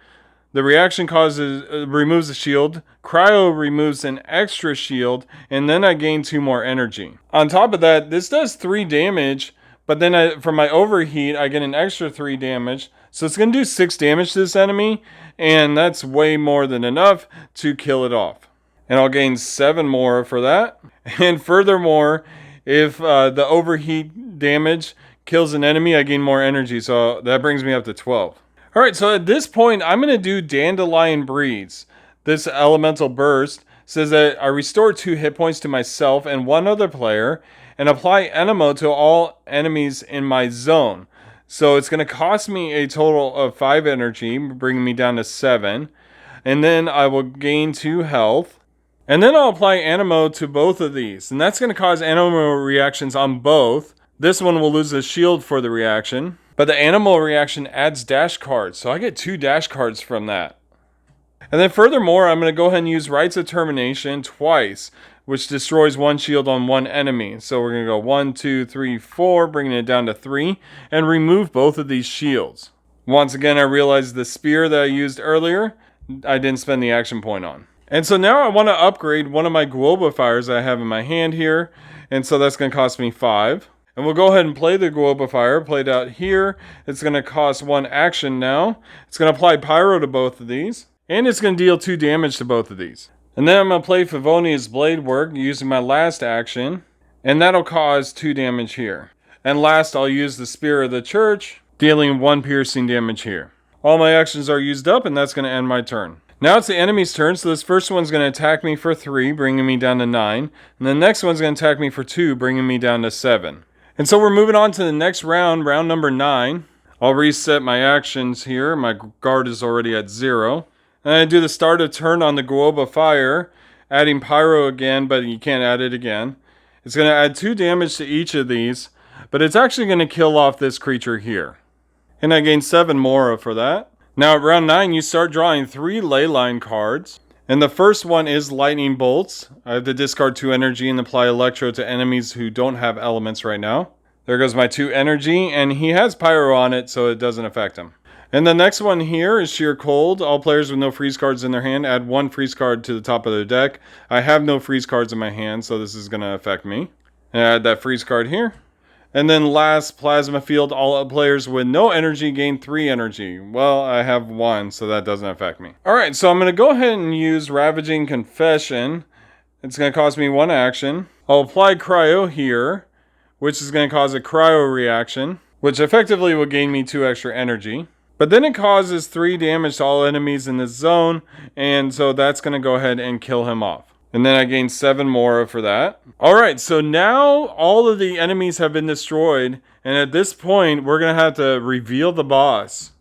The reaction removes a shield. Cryo removes an extra shield, and then I gain 2 more energy. On top of that, this does 3 damage. But then from my Overheat, I get an extra 3 damage. So it's going to do 6 damage to this enemy. And that's way more than enough to kill it off. And I'll gain 7 more for that. And furthermore, if the Overheat damage kills an enemy, I gain more energy. So that brings me up to 12. Alright, so at this point, I'm going to do Dandelion Breeze. This Elemental Burst says that I restore 2 hit points to myself and 1 other player, and apply Enemo to all enemies in my zone. So it's going to cost me a total of 5 energy, bringing me down to 7. And then I will gain 2 health. And then I'll apply Enemo to both of these. And that's going to cause Enemo reactions on both. This one will lose a shield for the reaction. But the Enemo reaction adds dash cards. So I get 2 dash cards from that. And then furthermore, I'm going to go ahead and use Rites of Termination twice, which destroys 1 shield on 1 enemy. So we're going to go 1, 2, 3, 4, bringing it down to 3, and remove both of these shields. Once again, I realized the spear that I used earlier, I didn't spend the action point on. And so now I want to upgrade one of my Guobifiers I have in my hand here, and so that's going to cost me 5. And we'll go ahead and play the Guobifier, played out here. It's going to cost 1 action now. It's going to apply Pyro to both of these, and it's going to deal 2 damage to both of these. And then I'm going to play Favonius Bladework using my last action. And that'll cause 2 damage here. And last, I'll use the Spear of the Church, dealing 1 piercing damage here. All my actions are used up, and that's going to end my turn. Now it's the enemy's turn, so this first one's going to attack me for 3, bringing me down to 9. And the next one's going to attack me for 2, bringing me down to 7. And so we're moving on to the next round, round number 9. I'll reset my actions here. My guard is already at 0. And I do the start of turn on the Guobifier, adding Pyro again, but you can't add it again. It's going to add 2 damage to each of these, but it's actually going to kill off this creature here. And I gain 7 Mora for that. Now at round 9, you start drawing 3 Leyline cards. And the first one is Lightning Bolts. I have to discard 2 energy and apply Electro to enemies who don't have elements right now. There goes my 2 energy, and he has Pyro on it, so it doesn't affect him. And the next one here is Sheer Cold. All players with no freeze cards in their hand add 1 freeze card to the top of their deck. I have no freeze cards in my hand, so this is going to affect me. And I add that freeze card here. And then last, Plasma Field. All players with no energy gain 3 energy. Well, I have 1, so that doesn't affect me. Alright, so I'm going to go ahead and use Ravaging Confession. It's going to cost me 1 action. I'll apply Cryo here, which is going to cause a Cryo reaction, which effectively will gain me 2 extra energy. But then it causes 3 damage to all enemies in this zone, and so that's going to go ahead and kill him off. And then I gain 7 Mora for that. Alright, so now all of the enemies have been destroyed, and at this point, we're going to have to reveal the boss.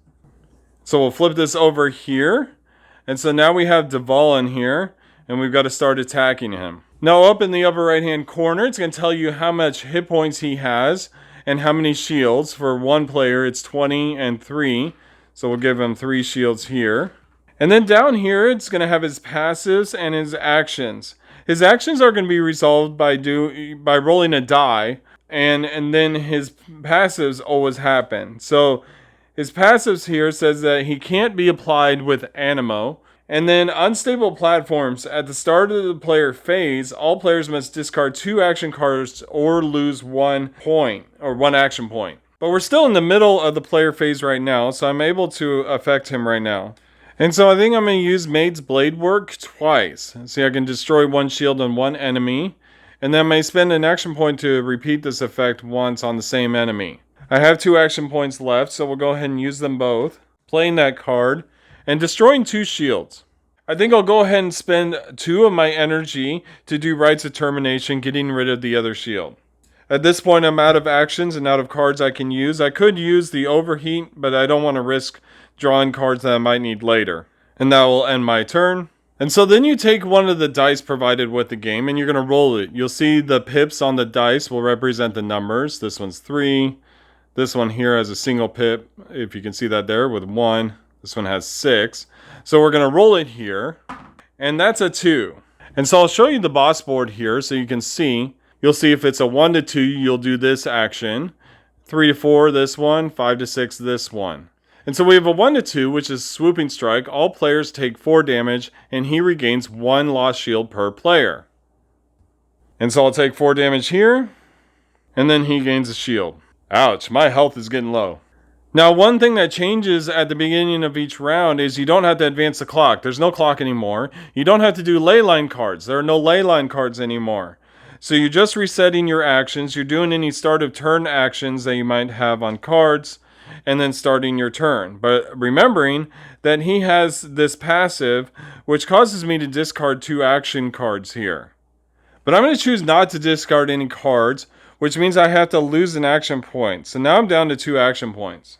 So we'll flip this over here, and so now we have Dvalin here, and we've got to start attacking him. Now up in the upper right hand corner, it's going to tell you how much hit points he has, and how many shields. For one player, it's 20 and 3. So we'll give him 3 shields here. And then down here, it's going to have his passives and his actions. His actions are going to be resolved by rolling a die. And then his passives always happen. So his passives here says that he can't be applied with Anemo. And then unstable platforms. At the start of the player phase, all players must discard 2 action cards or lose 1 point, or 1 action point. But we're still in the middle of the player phase right now, so I'm able to affect him right now. And so I think I'm going to use Maid's Bladework twice. See, I can destroy 1 shield on 1 enemy. And then I may spend an action point to repeat this effect once on the same enemy. I have 2 action points left, so we'll go ahead and use them both. Playing that card. And destroying 2 shields. I think I'll go ahead and spend 2 of my energy to do Rites of Termination, getting rid of the other shield. At this point, I'm out of actions and out of cards I can use. I could use the Overheat, but I don't want to risk drawing cards that I might need later. And that will end my turn. And so then you take one of the dice provided with the game and you're going to roll it. You'll see the pips on the dice will represent the numbers. This one's 3. This one here has a single pip, if you can see that there, with 1. This one has 6. So we're going to roll it here. And that's a 2. And so I'll show you the boss board here so you can see. You'll see if it's a 1 to 2, you'll do this action. 3 to 4, this one. 5 to 6, this one. And so we have a 1 to 2, which is Swooping Strike. All players take 4 damage, and he regains 1 lost shield per player. And so I'll take 4 damage here, and then he gains a shield. Ouch, my health is getting low. Now, one thing that changes at the beginning of each round is you don't have to advance the clock. There's no clock anymore. You don't have to do Leyline cards. There are no Leyline cards anymore. So you're just resetting your actions. You're doing any start of turn actions that you might have on cards, and then starting your turn. But remembering that he has this passive, which causes me to discard 2 action cards here. But I'm going to choose not to discard any cards, which means I have to lose an action point. So now I'm down to 2 action points.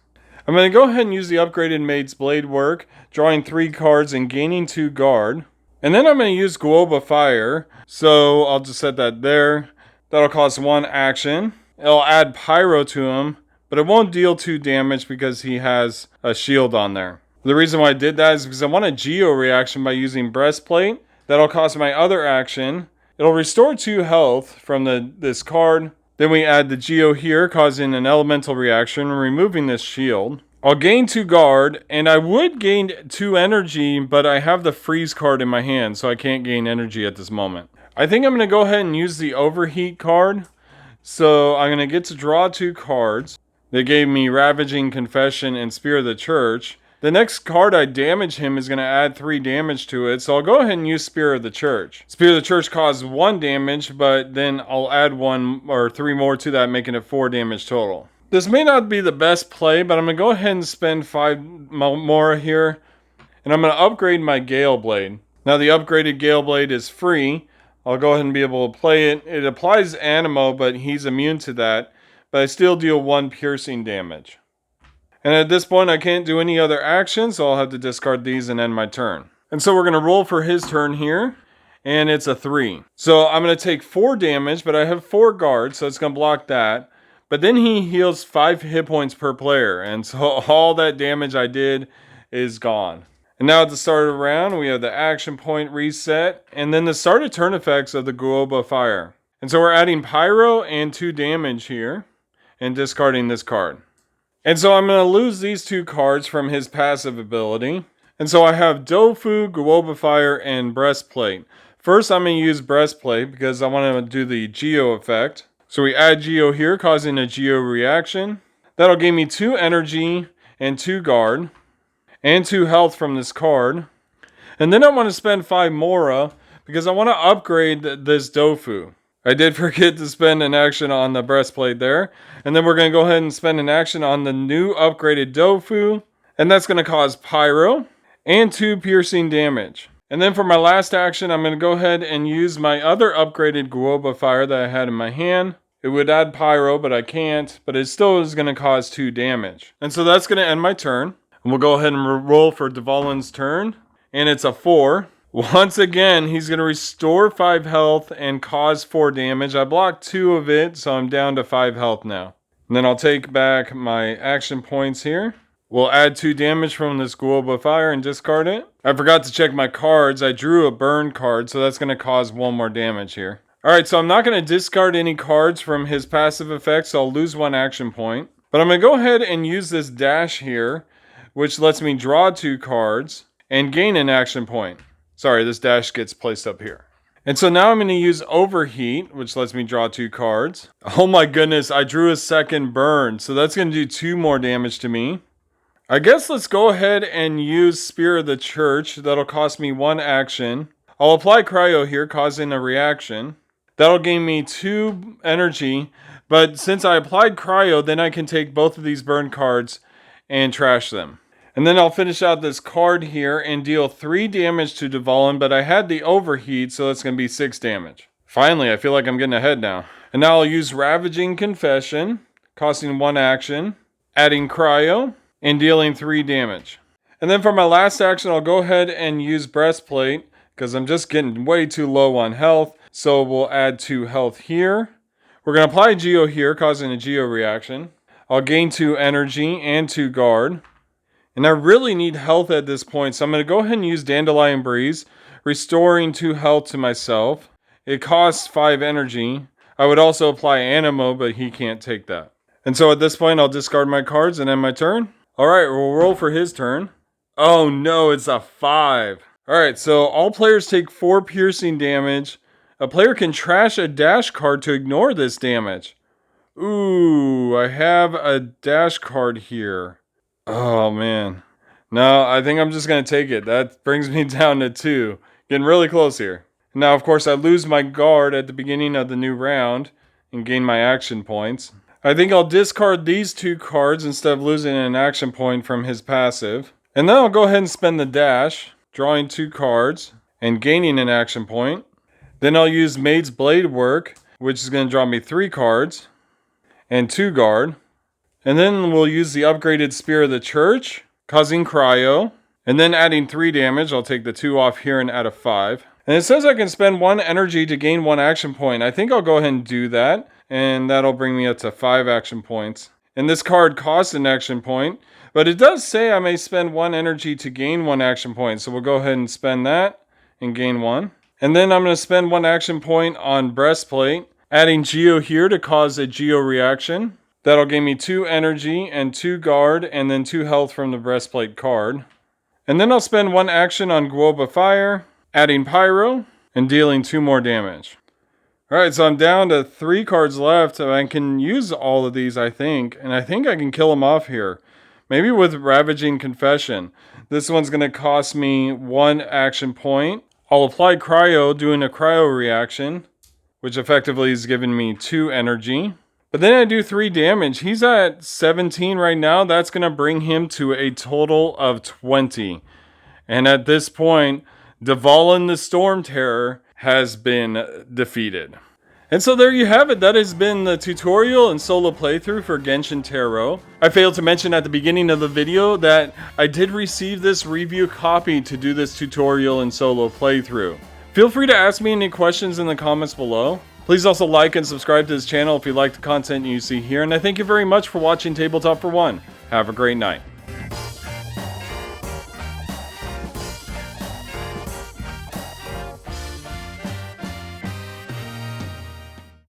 I'm going to go ahead and use the upgraded Maid's Blade work, drawing 3 cards and gaining 2 guard. And then I'm going to use Guoba Fire, so I'll just set that there. That'll cost 1 action. It'll add Pyro to him, but it won't deal 2 damage because he has a shield on there. The reason why I did that is because I want a Geo reaction by using Breastplate. That'll cost my other action. It'll restore 2 health from this card. Then we add the Geo here, causing an elemental reaction, removing this shield. I'll gain 2 guard, and I would gain 2 energy, but I have the freeze card in my hand, so I can't gain energy at this moment. I think I'm going to go ahead and use the Overheat card. So I'm going to get to draw 2 cards. They gave me Ravaging Confession and Spear of the Church. The next card I damage him is going to add 3 damage to it, so I'll go ahead and use Spear of the Church. Spear of the Church causes 1 damage, but then I'll add 1 or 3 more to that, making it 4 damage total. This may not be the best play, but I'm going to go ahead and spend 5 more here, and I'm going to upgrade my Gale Blade. Now the upgraded Gale Blade is free. I'll go ahead and be able to play it. It applies Animo, but he's immune to that. But I still deal 1 piercing damage. And at this point, I can't do any other actions, so I'll have to discard these and end my turn. And so we're going to roll for his turn here, and it's a 3. So I'm going to take 4 damage, but I have 4 guards, so it's going to block that. But then he heals 5 hit points per player, and so all that damage I did is gone. And now at the start of the round, we have the action point reset, and then the start of turn effects of the Guoba Fire. And so we're adding Pyro and 2 damage here, and discarding this card. And so I'm going to lose these 2 cards from his passive ability. And so I have Dofu, Guoba Fire, and Breastplate. First I'm going to use Breastplate because I want to do the Geo effect. So we add Geo here, causing a Geo reaction. That'll give me 2 energy and 2 guard. And 2 health from this card. And then I want to spend 5 Mora because I want to upgrade this Dofu. I did forget to spend an action on the Breastplate there. And then we're going to go ahead and spend an action on the new upgraded Dofu. And that's going to cause Pyro and 2 piercing damage. And then for my last action, I'm going to go ahead and use my other upgraded Guoba Fire that I had in my hand. It would add Pyro, but I can't. But it still is going to cause 2 damage. And so that's going to end my turn. And we'll go ahead and roll for Dvalin's turn. And it's a 4. Once again, he's going to restore 5 health and cause 4 damage. I blocked 2 of it, so I'm down to 5 health now. And then I'll take back my action points here. We'll add 2 damage from this Guoba Fire and discard it. I forgot to check my cards. I drew a burn card, so that's going to cause 1 more damage here. Alright, so I'm not going to discard any cards from his passive effects, so I'll lose 1 action point. But I'm going to go ahead and use this dash here, which lets me draw 2 cards and gain an action point. Sorry, this dash gets placed up here. And so now I'm going to use Overheat, which lets me draw 2 cards. Oh my goodness, I drew a second burn, so that's going to do 2 more damage to me. I guess let's go ahead and use Spear of the Church. That'll cost me 1 action. I'll apply Cryo here, causing a reaction. That'll gain me 2 energy, but since I applied Cryo, then I can take both of these burn cards and trash them. And then I'll finish out this card here and deal 3 damage to Dvalin, but I had the overheat, so that's going to be 6 damage. Finally, I feel like I'm getting ahead now. And now I'll use Ravaging Confession, costing 1 action, adding Cryo, and dealing 3 damage. And then for my last action, I'll go ahead and use Breastplate, because I'm just getting way too low on health. So we'll add 2 health here. We're going to apply Geo here, causing a Geo reaction. I'll gain 2 energy and 2 guard. And I really need health at this point, so I'm going to go ahead and use Dandelion Breeze, restoring 2 health to myself. It costs 5 energy. I would also apply Animo, but he can't take that. And so at this point, I'll discard my cards and end my turn. Alright, we'll roll for his turn. Oh no, it's a 5. Alright, so all players take 4 piercing damage. A player can trash a dash card to ignore this damage. Ooh, I have a dash card here. Oh man. No, I think I'm just going to take it. That brings me down to 2. Getting really close here. Now, of course, I lose my guard at the beginning of the new round and gain my action points. I think I'll discard these 2 cards instead of losing an action point from his passive. And then I'll go ahead and spend the dash, drawing 2 cards and gaining an action point. Then I'll use Maid's Blade Work, which is going to draw me 3 cards and 2 guard. And then we'll use the upgraded Spear of the Church, causing Cryo. And then adding 3 damage, I'll take the 2 off here and add a 5. And it says I can spend 1 energy to gain 1 action point. I think I'll go ahead and do that. And that'll bring me up to 5 action points. And this card costs an action point. But it does say I may spend 1 energy to gain 1 action point. So we'll go ahead and spend that and gain 1. And then I'm going to spend 1 action point on Breastplate. Adding Geo here to cause a Geo reaction. That'll give me 2 energy and 2 guard and then 2 health from the Breastplate card. And then I'll spend 1 action on Guoba Fire, adding Pyro, and dealing 2 more damage. Alright, so I'm down to 3 cards left. I can use all of these, I think. And I think I can kill them off here. Maybe with Ravaging Confession. This one's going to cost me 1 action point. I'll apply Cryo, doing a Cryo reaction, which effectively is giving me 2 energy. But then I do 3 damage. He's at 17 right now. That's going to bring him to a total of 20. And at this point, Dvalin the Storm Terror has been defeated. And so there you have it. That has been the tutorial and solo playthrough for Genshin Tarot. I failed to mention at the beginning of the video that I did receive this review copy to do this tutorial and solo playthrough. Feel free to ask me any questions in the comments below. Please also like and subscribe to this channel if you like the content you see here. And I thank you very much for watching Tabletop for One. Have a great night.